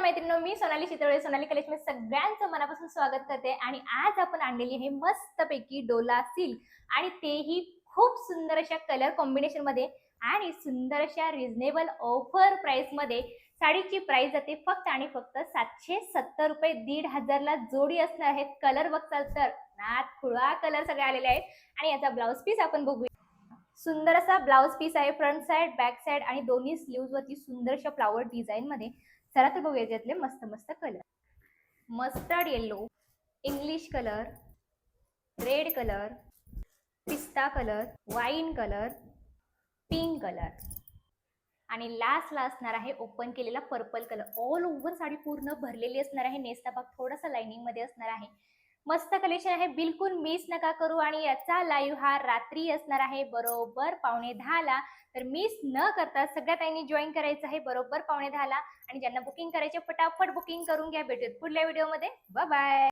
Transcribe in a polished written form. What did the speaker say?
मैत्रिणींनो, मी सोनाली शितोळे सोनाली कलेक्शन सगळ्यांचं मनापासून स्वागत करते। आणि आज आपण आणलेली आहे मस्तपैकी डोला सिल्क आणि तेही खूप सुंदर अशा कलर कॉम्बिनेशन मध्ये आणि सुंदर अशा रिझनेबल ऑफर प्राइस मध्ये। साडीची प्राइस जाते फक्त आणि फक्त 770 रुपये, 1500 ला जोडी असणार आहे। कलर बघताल तर नाथ खुळा कलर सगळे आलेले आहेत आणि याचा ब्लाउज पीस आपण बघूया। सुंदर असा ब्लाउज पीस आहे, फ्रंट साइड बॅक साइड आणि दोन्ही स्लीव्ज वरती सुंदर अशा फ्लावर डिझाइन मध्ये। चला तर बघूया याच्यातले मस्त मस्त colour. Mustard yellow, English colour, red colour, पिस्ता colour, wine colour, pink colour आणि लास्टला असणार आहे ओपन केलेला purple colour. All over sari पूर्ण भरलेली असणार आहे, नेसचा भाग थोडासा लाइनिंग मध्ये असणार आहे। मस्त कलेक्शन आहे, बिलकुल मिस नका करू। आणि याचा लाईव्ह हा रात्री असणार आहे बरोबर 9:15 ला, तर मिस न करता सगळ्या ताईंनी जॉईन करायचं आहे बरोबर 9:15 ला। आणि ज्यांना बुकिंग करायचे फटाफट बुकिंग करून घ्या। भेटूयात पुढल्या व्हिडिओमध्ये, बाय बाय।